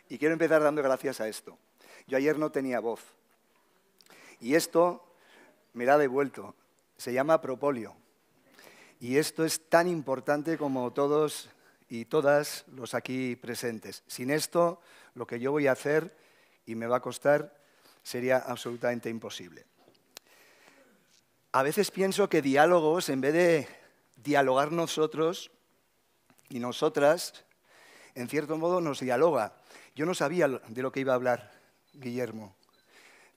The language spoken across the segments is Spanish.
Y quiero empezar dando gracias a esto. Yo ayer no tenía voz. Y esto me la ha devuelto. Se llama propóleo. Y esto es tan importante como todos y todas los aquí presentes. Sin esto, lo que yo voy a hacer, y me va a costar, sería absolutamente imposible. A veces pienso que diálogos, en vez de dialogar nosotros y nosotras, en cierto modo nos dialoga. Yo no sabía de lo que iba a hablar Guillermo,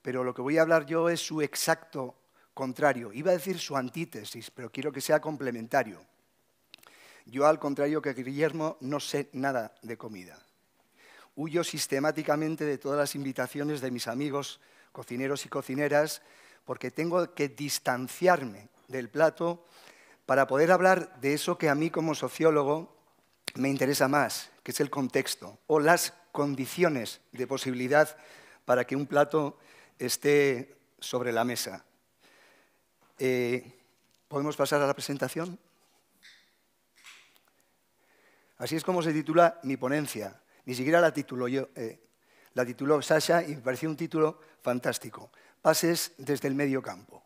pero lo que voy a hablar yo es su exacto contrario. Iba a decir su antítesis, pero quiero que sea complementario. Yo, al contrario que Guillermo, no sé nada de comida. Huyo sistemáticamente de todas las invitaciones de mis amigos cocineros y cocineras porque tengo que distanciarme del plato para poder hablar de eso que a mí como sociólogo me interesa más, que es el contexto o las condiciones de posibilidad para que un plato esté sobre la mesa. ¿Podemos pasar a la presentación? Así es como se titula mi ponencia. Ni siquiera la tituló yo, la tituló Sasha y me pareció un título fantástico. Pases desde el medio campo.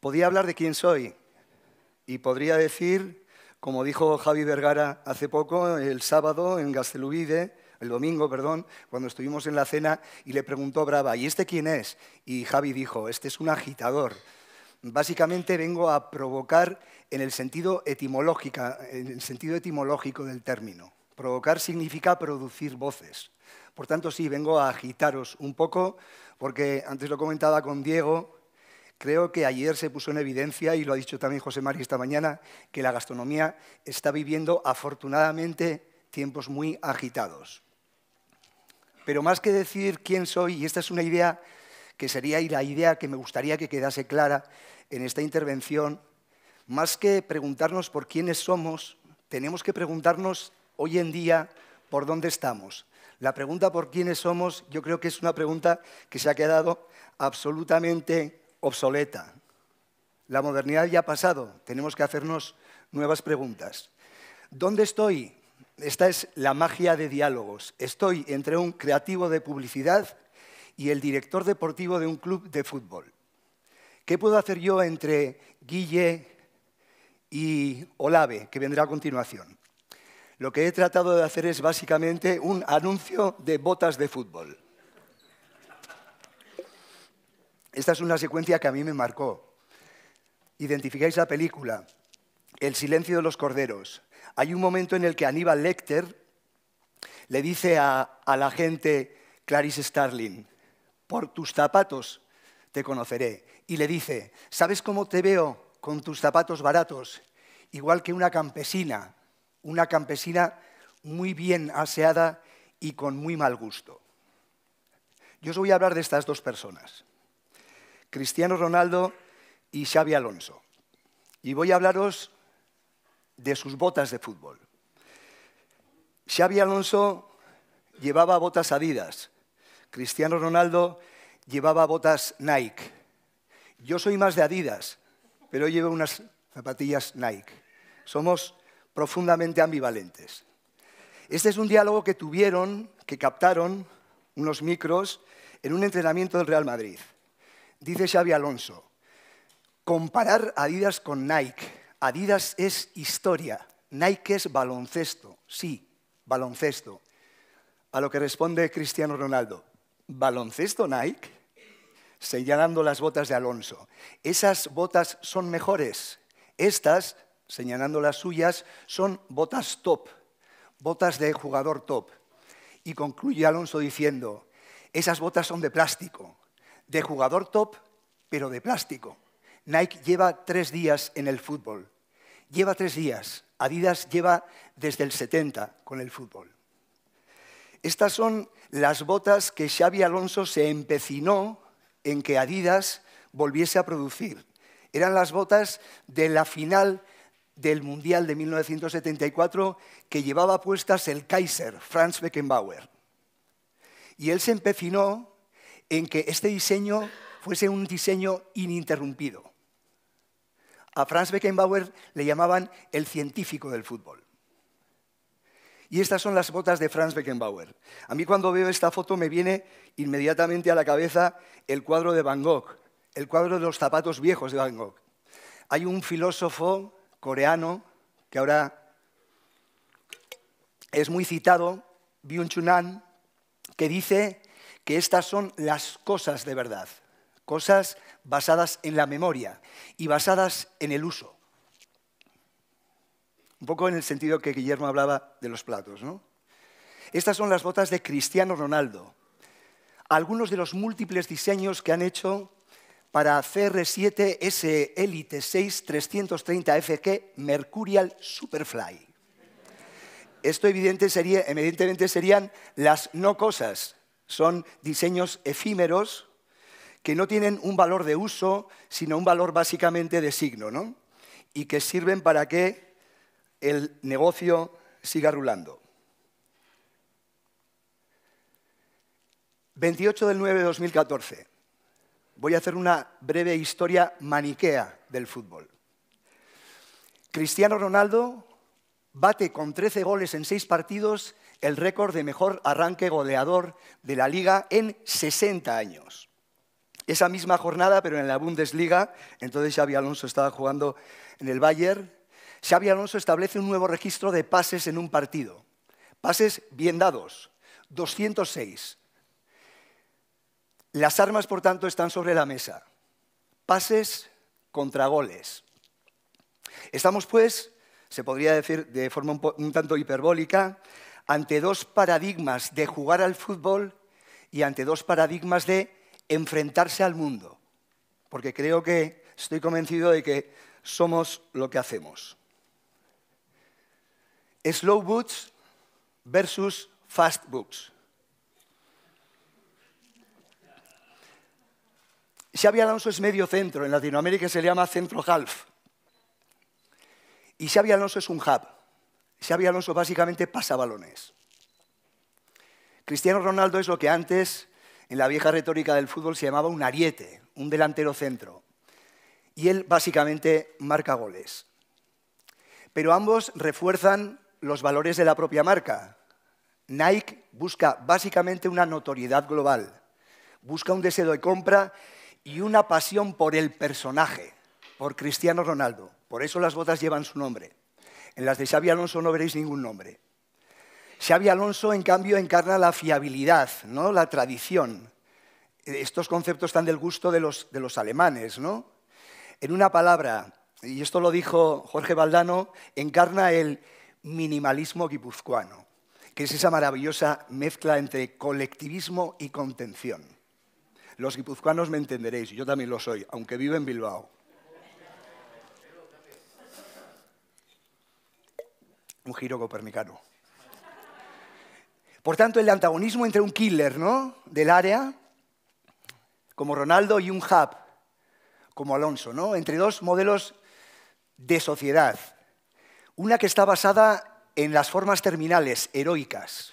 Podía hablar de quién soy y podría decir, como dijo Javi Vergara hace poco, el sábado en Gaztelubide, el domingo, perdón, cuando estuvimos en la cena y le preguntó Brava, ¿y este quién es? Y Javi dijo, este es un agitador. Básicamente vengo a provocar en el sentido etimológico del término. Provocar significa producir voces. Por tanto, sí, vengo a agitaros un poco, porque antes lo comentaba con Diego, creo que ayer se puso en evidencia, y lo ha dicho también José Mari esta mañana, que la gastronomía está viviendo, afortunadamente, tiempos muy agitados. Pero más que decir quién soy, y esta es una idea que sería la idea que me gustaría que quedase clara en esta intervención, más que preguntarnos por quiénes somos, tenemos que preguntarnos hoy en día por dónde estamos. La pregunta por quiénes somos yo creo que es una pregunta que se ha quedado absolutamente obsoleta. La modernidad ya ha pasado, tenemos que hacernos nuevas preguntas. ¿Dónde estoy? Esta es la magia de diálogos. Estoy entre un creativo de publicidad y el director deportivo de un club de fútbol. ¿Qué puedo hacer yo entre Guille y Olave, que vendrá a continuación? Lo que he tratado de hacer es básicamente un anuncio de botas de fútbol. Esta es una secuencia que a mí me marcó. Identificáis la película, El silencio de los corderos. Hay un momento en el que Aníbal Lecter le dice a la agente Clarice Starling, por tus zapatos te conoceré. Y le dice, ¿sabes cómo te veo con tus zapatos baratos? Igual que una campesina muy bien aseada y con muy mal gusto. Yo os voy a hablar de estas dos personas, Cristiano Ronaldo y Xabi Alonso. Y voy a hablaros de sus botas de fútbol. Xabi Alonso llevaba botas Adidas, Cristiano Ronaldo llevaba botas Nike. Yo soy más de Adidas, pero llevo unas zapatillas Nike. Somos profundamente ambivalentes. Este es un diálogo que captaron unos micros en un entrenamiento del Real Madrid. Dice Xabi Alonso, comparar Adidas con Nike. Adidas es historia, Nike es baloncesto. Sí, baloncesto. A lo que responde Cristiano Ronaldo, ¿baloncesto Nike? Señalando las botas de Alonso. Esas botas son mejores. Estas, señalando las suyas, son botas top, botas de jugador top. Y concluye Alonso diciendo, esas botas son de plástico, de jugador top, pero de plástico. Nike lleva 3 días en el fútbol. Lleva 3 días. Adidas lleva desde el 70 con el fútbol. Estas son las botas que Xabi Alonso se empecinó en que Adidas volviese a producir. Eran las botas de la final del Mundial de 1974 que llevaba puestas el Kaiser, Franz Beckenbauer. Y él se empecinó en que este diseño fuese un diseño ininterrumpido. A Franz Beckenbauer le llamaban el científico del fútbol. Y estas son las botas de Franz Beckenbauer. A mí cuando veo esta foto me viene inmediatamente a la cabeza el cuadro de Van Gogh, el cuadro de los zapatos viejos de Van Gogh. Hay un filósofo coreano que ahora es muy citado, Byung-Chul Han, que dice que estas son las cosas de verdad, cosas basadas en la memoria y basadas en el uso. Un poco en el sentido que Guillermo hablaba de los platos, ¿no? Estas son las botas de Cristiano Ronaldo. Algunos de los múltiples diseños que han hecho para CR7 S Elite 6 330 FG Mercurial Superfly. Esto evidentemente serían las no cosas. Son diseños efímeros que no tienen un valor de uso, sino un valor básicamente de signo, ¿no? Y que sirven para que el negocio siga rulando. 28 del 9 de 2014. Voy a hacer una breve historia maniquea del fútbol. Cristiano Ronaldo bate con 13 goles en 6 partidos el récord de mejor arranque goleador de la Liga en 60 años. Esa misma jornada, pero en la Bundesliga, entonces Xabi Alonso estaba jugando en el Bayern, Xabi Alonso establece un nuevo registro de pases en un partido. Pases bien dados, 206. Las armas, por tanto, están sobre la mesa. Pases contra goles. Estamos, pues, se podría decir de forma un tanto hiperbólica, ante dos paradigmas de jugar al fútbol y ante dos paradigmas de enfrentarse al mundo. Porque estoy convencido de que somos lo que hacemos. Slow boots versus fast boots. Xabi Alonso es medio centro, en Latinoamérica se le llama centro half. Y Xabi Alonso es un hub. Xabi Alonso básicamente pasa balones. Cristiano Ronaldo es lo que antes, en la vieja retórica del fútbol, se llamaba un ariete, un delantero centro. Y él básicamente marca goles. Pero ambos refuerzan los valores de la propia marca. Nike busca básicamente una notoriedad global. Busca un deseo de compra y una pasión por el personaje, por Cristiano Ronaldo. Por eso las botas llevan su nombre. En las de Xabi Alonso no veréis ningún nombre. Xabi Alonso, en cambio, encarna la fiabilidad, ¿no? La tradición. Estos conceptos están del gusto de los alemanes, ¿no? En una palabra, y esto lo dijo Jorge Valdano, encarna el minimalismo guipuzcoano, que es esa maravillosa mezcla entre colectivismo y contención. Los guipuzcoanos me entenderéis, yo también lo soy, aunque vivo en Bilbao. Un giro copernicano. Por tanto, el antagonismo entre un killer, ¿no?, del área, como Ronaldo, y un hub, como Alonso, ¿no?, entre dos modelos de sociedad. Una que está basada en las formas terminales, heroicas,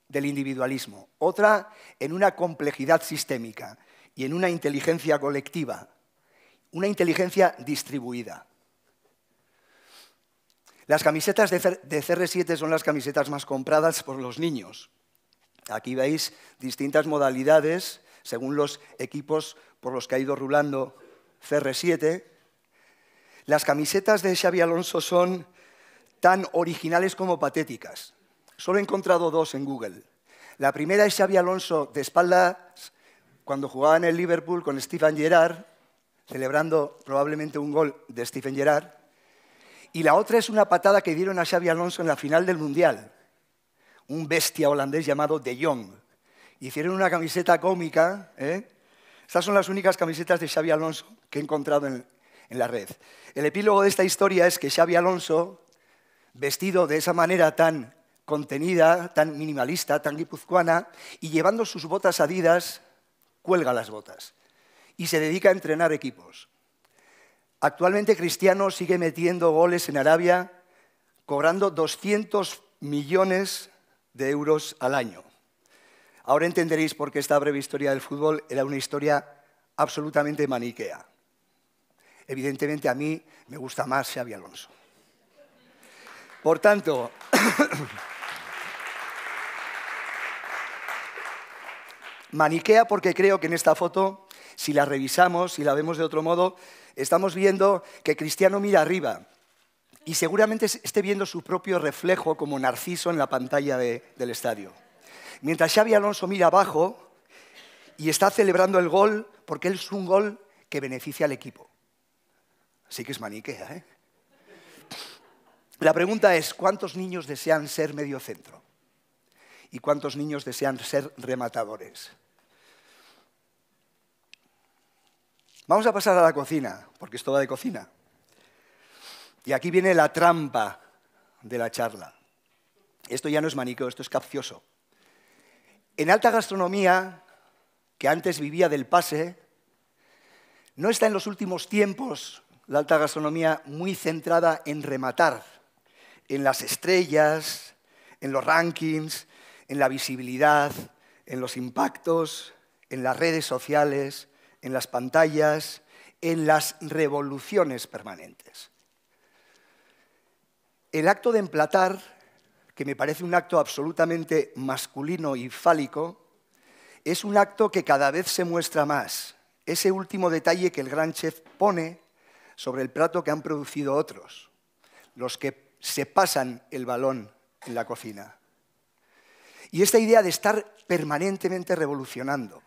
del individualismo. Otra en una complejidad sistémica y en una inteligencia colectiva, una inteligencia distribuida. Las camisetas de CR7 son las camisetas más compradas por los niños. Aquí veis distintas modalidades según los equipos por los que ha ido rulando CR7. Las camisetas de Xabi Alonso son tan originales como patéticas. Solo he encontrado dos en Google. La primera es Xabi Alonso de espaldas cuando jugaba en el Liverpool con Steven Gerrard, celebrando probablemente un gol de Steven Gerrard. Y la otra es una patada que dieron a Xabi Alonso en la final del Mundial. Un bestia holandés llamado De Jong. Hicieron una camiseta cómica. Estas son las únicas camisetas de Xabi Alonso que he encontrado en la red. El epílogo de esta historia es que Xabi Alonso, vestido de esa manera tan contenida, tan minimalista, tan guipuzcoana, y llevando sus botas Adidas, cuelga las botas y se dedica a entrenar equipos. Actualmente Cristiano sigue metiendo goles en Arabia, cobrando 200 millones de euros al año. Ahora entenderéis por qué esta breve historia del fútbol era una historia absolutamente maniquea. Evidentemente a mí me gusta más Xabi Alonso. Por tanto, Maniquea porque creo que en esta foto, si la revisamos, si la vemos de otro modo, estamos viendo que Cristiano mira arriba y seguramente esté viendo su propio reflejo como Narciso en la pantalla del estadio. Mientras Xabi Alonso mira abajo y está celebrando el gol porque es un gol que beneficia al equipo. Así que es maniquea, ¿eh? La pregunta es, ¿cuántos niños desean ser mediocentro? ¿Y cuántos niños desean ser rematadores? Vamos a pasar a la cocina, porque esto va de cocina. Y aquí viene la trampa de la charla. Esto ya no es maniqueo, esto es capcioso. En alta gastronomía, que antes vivía del pase, no está en los últimos tiempos la alta gastronomía muy centrada en rematar, en las estrellas, en los rankings, en la visibilidad, en los impactos, en las redes sociales, en las pantallas, en las revoluciones permanentes. El acto de emplatar, que me parece un acto absolutamente masculino y fálico, es un acto que cada vez se muestra más. Ese último detalle que el gran chef pone sobre el plato que han producido otros, los que se pasan el balón en la cocina. Y esta idea de estar permanentemente revolucionando.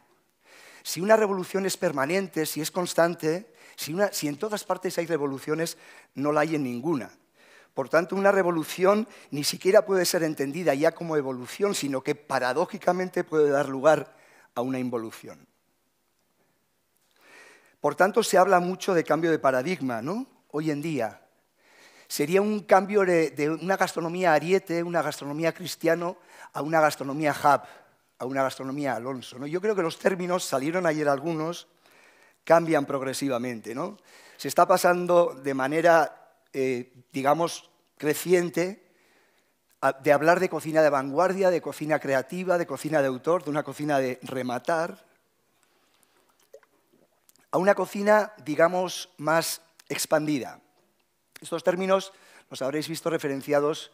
Si una revolución es permanente, si es constante, si en todas partes hay revoluciones, no la hay en ninguna. Por tanto, una revolución ni siquiera puede ser entendida ya como evolución, sino que paradójicamente puede dar lugar a una involución. Por tanto, se habla mucho de cambio de paradigma, ¿no? Hoy en día. Sería un cambio de una gastronomía Ariete, una gastronomía Cristiano, a una gastronomía Hub, a una gastronomía Alonso, ¿no? Yo creo que los términos, salieron ayer algunos, cambian progresivamente, ¿no? Se está pasando de manera, digamos, creciente, de hablar de cocina de vanguardia, de cocina creativa, de cocina de autor, de una cocina de rematar, a una cocina, digamos, más expandida. Estos términos los habréis visto referenciados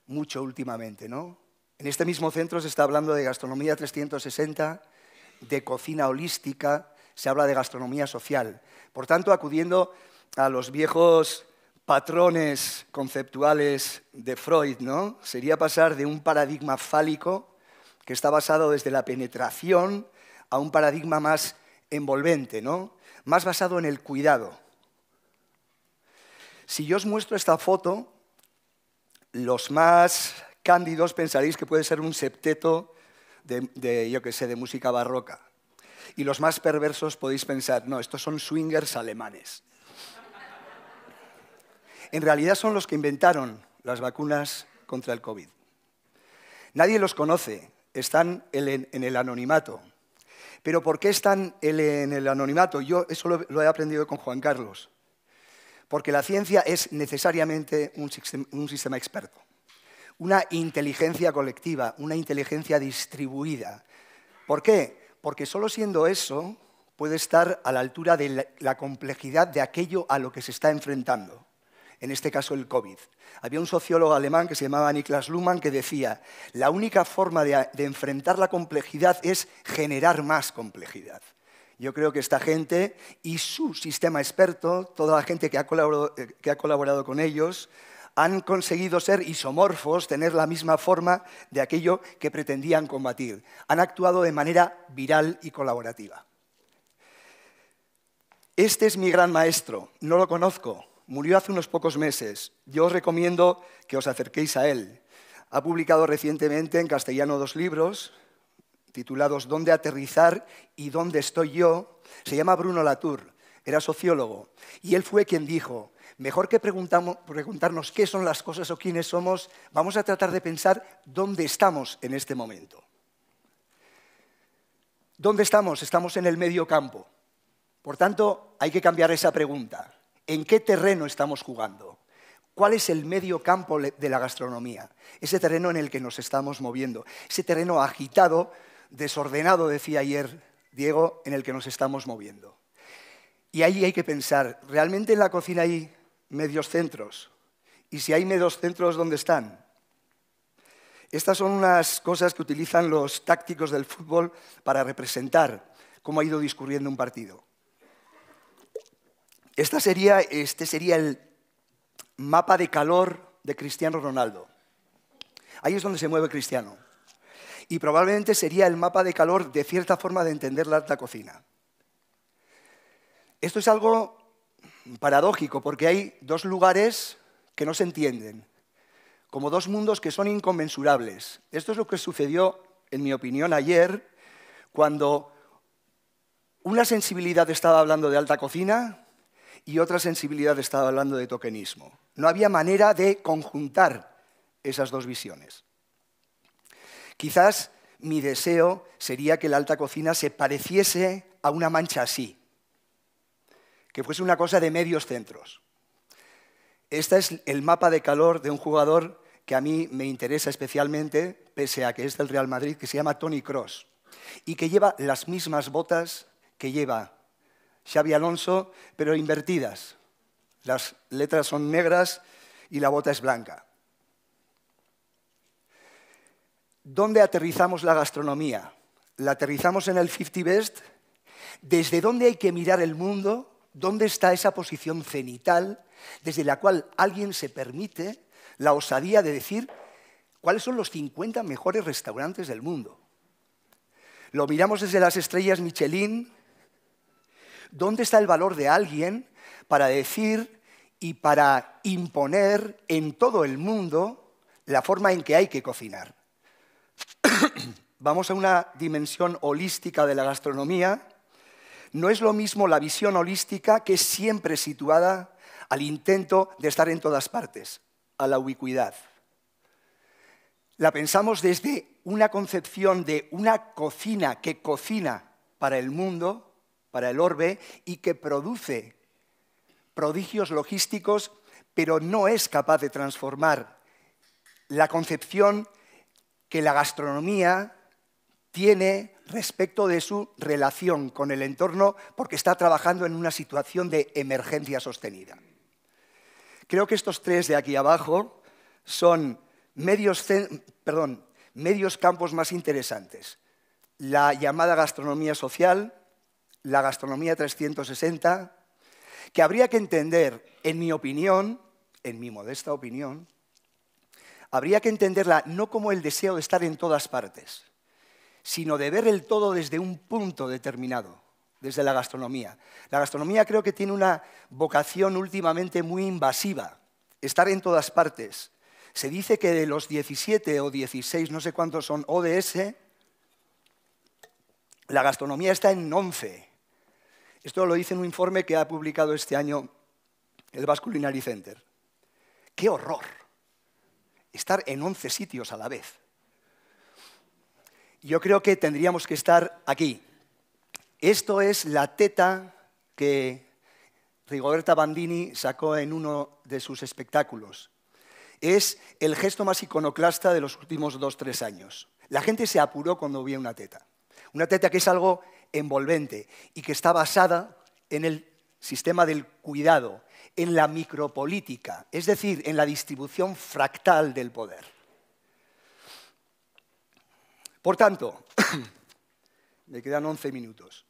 mucho últimamente, ¿no? En este mismo centro se está hablando de gastronomía 360, de cocina holística, se habla de gastronomía social. Por tanto, acudiendo a los viejos patrones conceptuales de Freud, ¿no? Sería pasar de un paradigma fálico que está basado desde la penetración a un paradigma más envolvente, ¿no? Más basado en el cuidado. Si yo os muestro esta foto, los más cándidos pensaréis que puede ser un septeto de música barroca. Y los más perversos podéis pensar, no, estos son swingers alemanes. En realidad son los que inventaron las vacunas contra el COVID. Nadie los conoce, están en el anonimato. ¿Pero por qué están en el anonimato? Yo eso lo he aprendido con Juan Carlos. Porque la ciencia es necesariamente un sistema experto. Una inteligencia colectiva, una inteligencia distribuida. ¿Por qué? Porque solo siendo eso puede estar a la altura de la complejidad de aquello a lo que se está enfrentando. En este caso, el COVID. Había un sociólogo alemán que se llamaba Niklas Luhmann que decía, la única forma de enfrentar la complejidad es generar más complejidad. Yo creo que esta gente y su sistema experto, toda la gente que ha colaborado con ellos, han conseguido ser isomorfos, tener la misma forma de aquello que pretendían combatir. Han actuado de manera viral y colaborativa. Este es mi gran maestro, no lo conozco, murió hace unos pocos meses. Yo os recomiendo que os acerquéis a él. Ha publicado recientemente en castellano 2 libros, titulados ¿Dónde aterrizar y dónde estoy yo? Se llama Bruno Latour, era sociólogo, y él fue quien dijo, mejor que preguntarnos qué son las cosas o quiénes somos, vamos a tratar de pensar dónde estamos en este momento. ¿Dónde estamos? Estamos en el medio campo. Por tanto, hay que cambiar esa pregunta. ¿En qué terreno estamos jugando? ¿Cuál es el medio campo de la gastronomía? Ese terreno en el que nos estamos moviendo, ese terreno agitado, desordenado, decía ayer Diego, en el que nos estamos moviendo. Y ahí hay que pensar, ¿realmente en la cocina hay medios centros? Y si hay medios centros, ¿dónde están? Estas son unas cosas que utilizan los tácticos del fútbol para representar cómo ha ido discurriendo un partido. Este sería el mapa de calor de Cristiano Ronaldo. Ahí es donde se mueve Cristiano. Y probablemente sería el mapa de calor de cierta forma de entender la alta cocina. Esto es algo paradójico porque hay dos lugares que no se entienden, como dos mundos que son inconmensurables. Esto es lo que sucedió, en mi opinión, ayer, cuando una sensibilidad estaba hablando de alta cocina y otra sensibilidad estaba hablando de tokenismo. No había manera de conjuntar esas dos visiones. Quizás mi deseo sería que la alta cocina se pareciese a una mancha así, que fuese una cosa de medios centros. Este es el mapa de calor de un jugador que a mí me interesa especialmente, pese a que es del Real Madrid, que se llama Toni Kroos, y que lleva las mismas botas que lleva Xabi Alonso, pero invertidas. Las letras son negras y la bota es blanca. ¿Dónde aterrizamos la gastronomía? ¿La aterrizamos en el 50 Best? ¿Desde dónde hay que mirar el mundo? ¿Dónde está esa posición cenital desde la cual alguien se permite la osadía de decir cuáles son los 50 mejores restaurantes del mundo? ¿Lo miramos desde las estrellas Michelin? ¿Dónde está el valor de alguien para decir y para imponer en todo el mundo la forma en que hay que cocinar? Vamos a una dimensión holística de la gastronomía. No es lo mismo la visión holística, que es siempre situada al intento de estar en todas partes, a la ubicuidad. La pensamos desde una concepción de una cocina que cocina para el mundo, para el orbe, y que produce prodigios logísticos, pero no es capaz de transformar la concepción que la gastronomía tiene respecto de su relación con el entorno, porque está trabajando en una situación de emergencia sostenida. Creo que estos tres de aquí abajo son medios campos más interesantes. La llamada gastronomía social, la gastronomía 360, que habría que entender, en mi opinión, en mi modesta opinión, habría que entenderla no como el deseo de estar en todas partes, sino de ver el todo desde un punto determinado, desde la gastronomía. La gastronomía creo que tiene una vocación últimamente muy invasiva, estar en todas partes. Se dice que de los 17 o 16, no sé cuántos son ODS, la gastronomía está en 11. Esto lo dice en un informe que ha publicado este año el Basque Culinary Center. ¡Qué horror! Estar en 11 sitios a la vez. Yo creo que tendríamos que estar aquí. Esto es la teta que Rigoberta Bandini sacó en uno de sus espectáculos. Es el gesto más iconoclasta de los últimos 2-3 años. La gente se apuró cuando vio una teta. Una teta que es algo envolvente y que está basada en el sistema del cuidado, en la micropolítica, es decir, en la distribución fractal del poder. Por tanto, me quedan 11 minutos.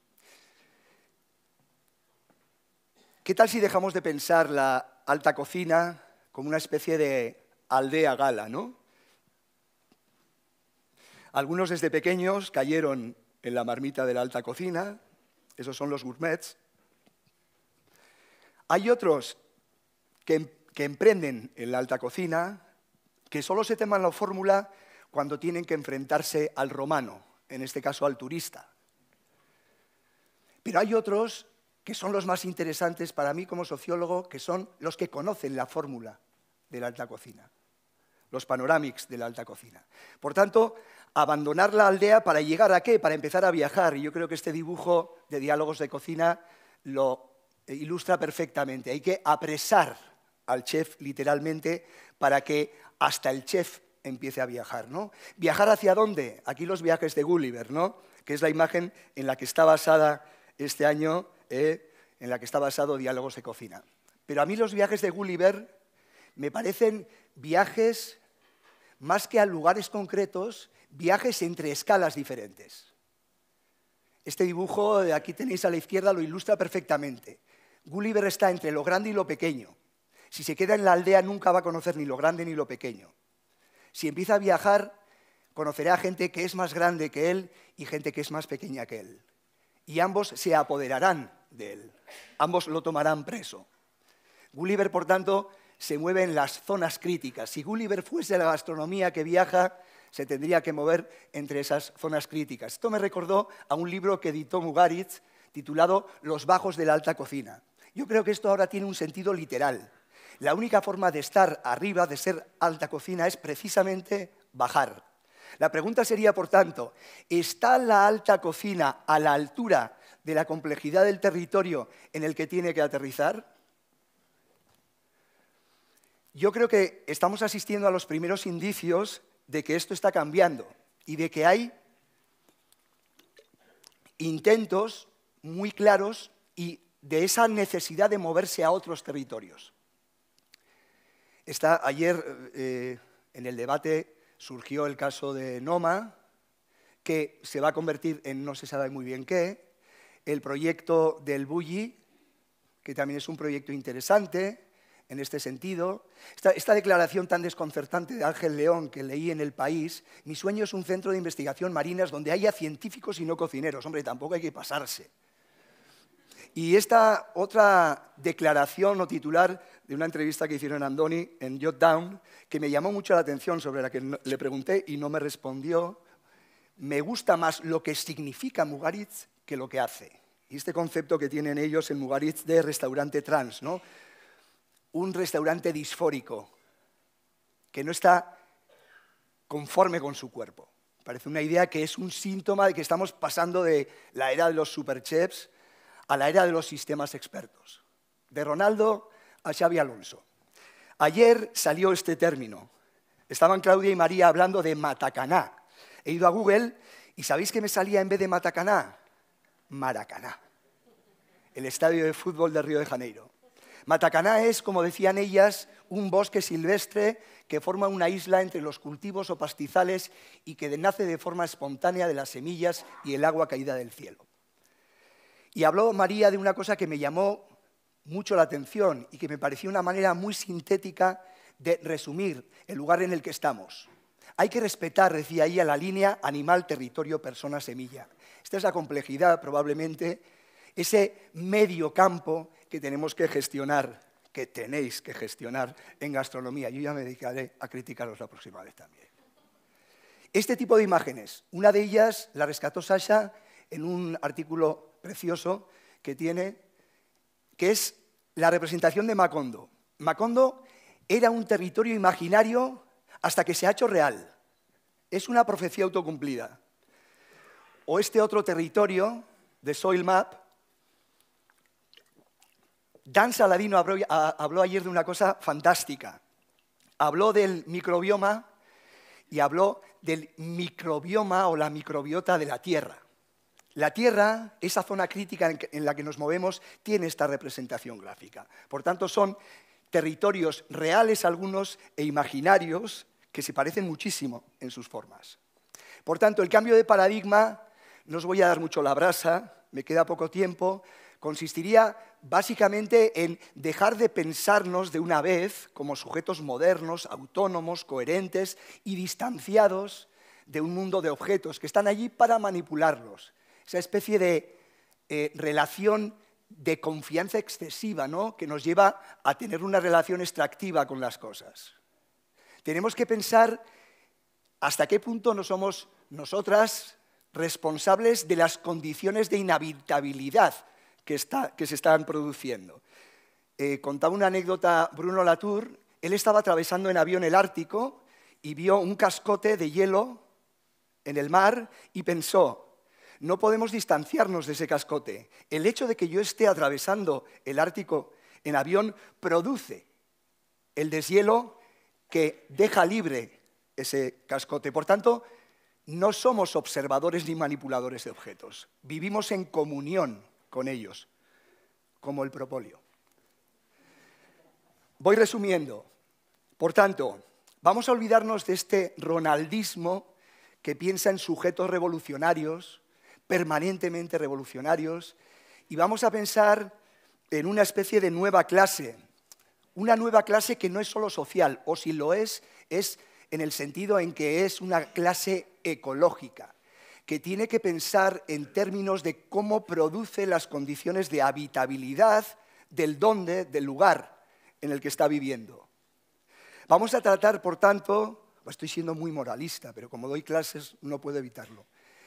¿Qué tal si dejamos de pensar la alta cocina como una especie de aldea gala, ¿no? Algunos desde pequeños cayeron en la marmita de la alta cocina, esos son los gourmets. Hay otros que emprenden en la alta cocina, que solo se toman la fórmula cuando tienen que enfrentarse al romano, en este caso al turista. Pero hay otros que son los más interesantes para mí como sociólogo, que son los que conocen la fórmula de la alta cocina, los panoramics de la alta cocina. Por tanto, abandonar la aldea para llegar ¿a qué? Para empezar a viajar. Y yo creo que este dibujo de diálogos de cocina lo ilustra perfectamente. Hay que apresar al chef literalmente para que hasta el chef empiece a viajar, ¿no? ¿Viajar hacia dónde? Aquí los viajes de Gulliver, ¿no? Que es la imagen en la que está basada este año, en la que está basado Diálogos de Cocina. Pero a mí los viajes de Gulliver me parecen viajes más que a lugares concretos, viajes entre escalas diferentes. Este dibujo de aquí tenéis a la izquierda lo ilustra perfectamente. Gulliver está entre lo grande y lo pequeño. Si se queda en la aldea nunca va a conocer ni lo grande ni lo pequeño. Si empieza a viajar, conocerá a gente que es más grande que él y gente que es más pequeña que él. Y ambos se apoderarán de él. Ambos lo tomarán preso. Gulliver, por tanto, se mueve en las zonas críticas. Si Gulliver fuese la gastronomía que viaja, se tendría que mover entre esas zonas críticas. Esto me recordó a un libro que editó Mugaritz titulado Los bajos de la alta cocina. Yo creo que esto ahora tiene un sentido literal. La única forma de estar arriba, de ser alta cocina, es precisamente bajar. La pregunta sería, por tanto, ¿está la alta cocina a la altura de la complejidad del territorio en el que tiene que aterrizar? Yo creo que estamos asistiendo a los primeros indicios de que esto está cambiando y de que hay intentos muy claros y de esa necesidad de moverse a otros territorios. Ayer en el debate surgió el caso de Noma, que se va a convertir en no se sabe muy bien qué, el proyecto del Bulli, que también es un proyecto interesante en este sentido. Esta declaración tan desconcertante de Ángel León que leí en El País: mi sueño es un centro de investigación marinas donde haya científicos y no cocineros. Hombre, tampoco hay que pasarse. Y esta otra declaración o titular de una entrevista que hicieron a Andoni en Jot Down, que me llamó mucho la atención, sobre la que le pregunté y no me respondió: me gusta más lo que significa Mugaritz que lo que hace. Y este concepto que tienen ellos en Mugaritz de restaurante trans, ¿no? Un restaurante disfórico, que no está conforme con su cuerpo. Parece una idea que es un síntoma de que estamos pasando de la era de los superchefs a la era de los sistemas expertos. De Ronaldo a Xabi Alonso. Ayer salió este término. Estaban Claudia y María hablando de Matacaná. He ido a Google y ¿sabéis qué me salía en vez de Matacaná? Maracaná, el estadio de fútbol de Río de Janeiro. Matacaná es, como decían ellas, un bosque silvestre que forma una isla entre los cultivos o pastizales y que nace de forma espontánea de las semillas y el agua caída del cielo. Y habló María de una cosa que me llamó mucho la atención y que me pareció una manera muy sintética de resumir el lugar en el que estamos. Hay que respetar, decía ella, la línea animal, territorio, persona, semilla. Esta es la complejidad, probablemente, ese medio campo que tenemos que gestionar, que tenéis que gestionar en gastronomía. Yo ya me dedicaré a criticaros la próxima vez también. Este tipo de imágenes, una de ellas la rescató Sasha en un artículo precioso que tiene, que es la representación de Macondo. Macondo era un territorio imaginario hasta que se ha hecho real. Es una profecía autocumplida. O este otro territorio de Soil Map. Dan Saladino habló ayer de una cosa fantástica. Habló del microbioma y habló del microbioma o la microbiota de la Tierra. La Tierra, esa zona crítica en la que nos movemos, tiene esta representación gráfica. Por tanto, son territorios reales algunos e imaginarios que se parecen muchísimo en sus formas. Por tanto, el cambio de paradigma, no os voy a dar mucho la brasa, me queda poco tiempo, consistiría básicamente en dejar de pensarnos de una vez como sujetos modernos, autónomos, coherentes y distanciados de un mundo de objetos que están allí para manipularlos. Esa especie de relación de confianza excesiva, ¿no?, que nos lleva a tener una relación extractiva con las cosas. Tenemos que pensar hasta qué punto no somos nosotras responsables de las condiciones de inhabitabilidad que se están produciendo. Contaba una anécdota Bruno Latour. Él estaba atravesando en avión el Ártico y vio un cascote de hielo en el mar y pensó: no podemos distanciarnos de ese cascote. El hecho de que yo esté atravesando el Ártico en avión produce el deshielo que deja libre ese cascote. Por tanto, no somos observadores ni manipuladores de objetos. Vivimos en comunión con ellos, como el propóleo. Voy resumiendo. Por tanto, Vamos a olvidarnos de este ronaldismo que piensa en sujetos revolucionarios, permanentemente revolucionarios, y vamos a pensar en una especie de nueva clase. Una nueva clase que no es solo social, o si lo es en el sentido en que es una clase ecológica, que tiene que pensar en términos de cómo produce las condiciones de habitabilidad del lugar en el que está viviendo. Vamos a tratar, por tanto, estoy siendo muy moralista, pero como doy clases no puedo evitarlo.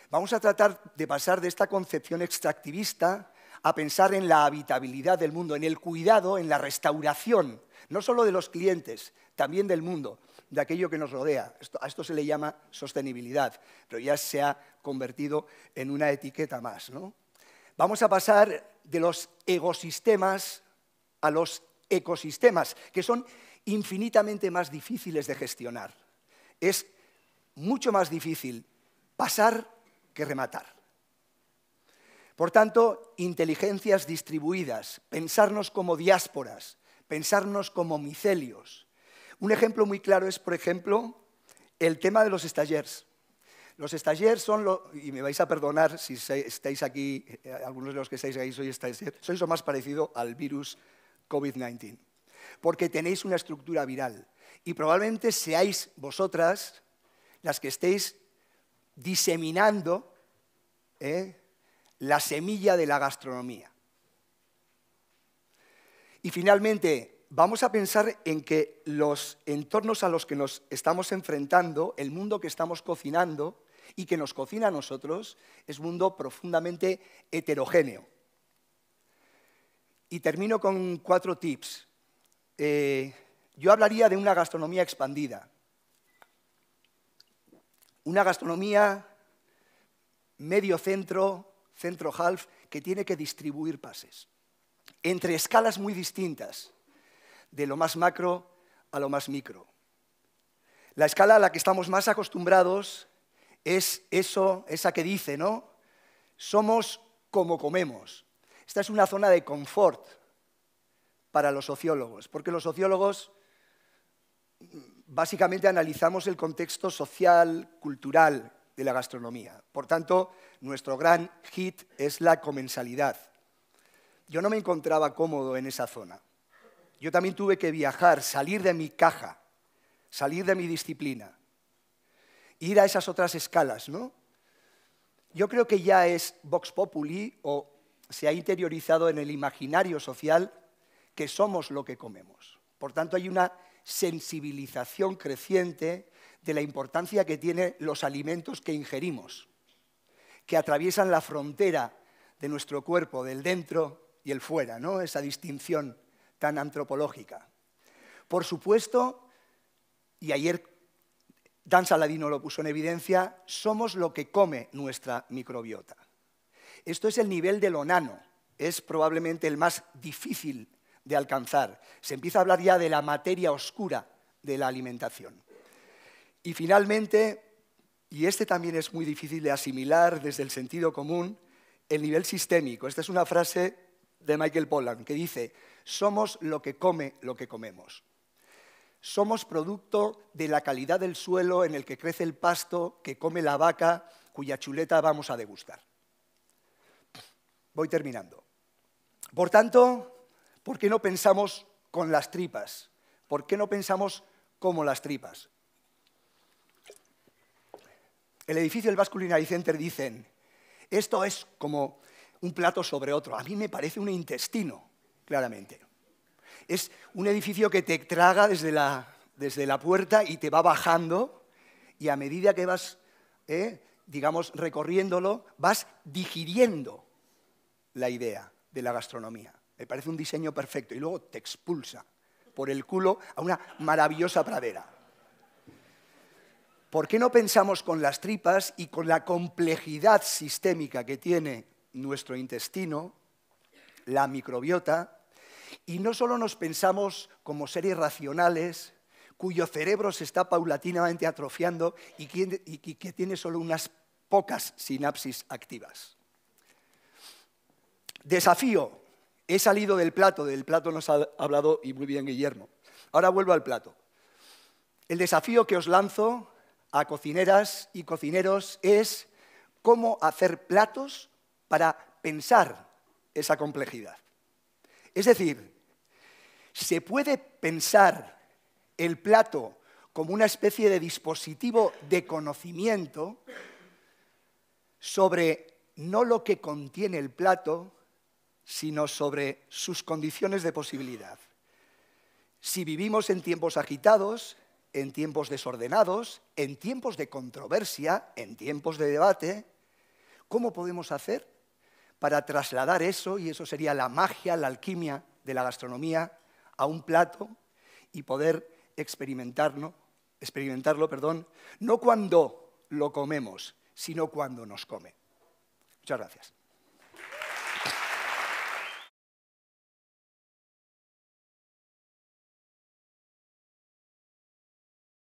Vamos a tratar de pasar de esta concepción extractivista a pensar en la habitabilidad del mundo, en el cuidado, en la restauración, no solo de los clientes, también del mundo, de aquello que nos rodea. A esto se le llama sostenibilidad, pero ya se ha convertido en una etiqueta más, ¿no? Vamos a pasar de los ecosistemas a los ecosistemas, que son infinitamente más difíciles de gestionar. Es mucho más difícil pasar que rematar. Por tanto, inteligencias distribuidas, pensarnos como diásporas, pensarnos como micelios. Un ejemplo muy claro es, por ejemplo, el tema de los stagiaires. Los stagiaires son, y me vais a perdonar si estáis aquí, algunos de los que estáis aquí sois stagiaires, sois lo más parecido al virus COVID-19, porque tenéis una estructura viral y probablemente seáis vosotras las que estéis diseminando la semilla de la gastronomía. Y finalmente, vamos a pensar en que los entornos a los que nos estamos enfrentando, el mundo que estamos cocinando y que nos cocina a nosotros, es un mundo profundamente heterogéneo. Y termino con 4 tips. Yo hablaría de una gastronomía expandida. Una gastronomía medio centro, centro-half, que tiene que distribuir pases entre escalas muy distintas, de lo más macro a lo más micro. La escala a la que estamos más acostumbrados es esa que dice, ¿no? Somos como comemos. Esta es una zona de confort para los sociólogos, porque los sociólogos básicamente analizamos el contexto social, cultural de la gastronomía. Por tanto, nuestro gran hit es la comensalidad. Yo no me encontraba cómodo en esa zona. Yo también tuve que viajar, salir de mi caja, salir de mi disciplina, ir a esas otras escalas, ¿no? Yo creo que ya es vox populi o se ha interiorizado en el imaginario social que somos lo que comemos. Por tanto, hay una sensibilización creciente de la importancia que tienen los alimentos que ingerimos, que atraviesan la frontera de nuestro cuerpo, del dentro y el fuera, ¿no? Esa distinción tan antropológica. Por supuesto, y ayer Dan Saladino lo puso en evidencia, somos lo que come nuestra microbiota. Esto es el nivel de lo nano, es probablemente el más difícil de alcanzar. Se empieza a hablar ya de la materia oscura de la alimentación. Y finalmente, y este también es muy difícil de asimilar desde el sentido común, el nivel sistémico. Esta es una frase de Michael Pollan que dice: somos lo que come lo que comemos. Somos producto de la calidad del suelo en el que crece el pasto que come la vaca cuya chuleta vamos a degustar. Voy terminando. Por tanto, ¿por qué no pensamos con las tripas? ¿Por qué no pensamos como las tripas? El edificio del Basque Culinary Center dicen: esto es como un plato sobre otro. A mí me parece un intestino, claramente. Es un edificio que te traga desde la puerta y te va bajando, y a medida que vas, digamos, recorriéndolo, vas digiriendo la idea de la gastronomía. Me parece un diseño perfecto y luego te expulsa por el culo a una maravillosa pradera. ¿Por qué no pensamos con las tripas y con la complejidad sistémica que tiene nuestro intestino, la microbiota, y no solo nos pensamos como seres racionales cuyo cerebro se está paulatinamente atrofiando y que tiene solo unas pocas sinapsis activas? Desafío. He salido del plato nos ha hablado y muy bien Guillermo. Ahora vuelvo al plato. El desafío que os lanzo a cocineras y cocineros es cómo hacer platos para pensar esa complejidad. Es decir, ¿se puede pensar el plato como una especie de dispositivo de conocimiento sobre no lo que contiene el plato, sino sobre sus condiciones de posibilidad? Si vivimos en tiempos agitados, en tiempos desordenados, en tiempos de controversia, en tiempos de debate, ¿cómo podemos hacer para trasladar eso, y eso sería la magia, la alquimia de la gastronomía, a un plato y poder experimentarlo, no cuando lo comemos, sino cuando nos come? Muchas gracias.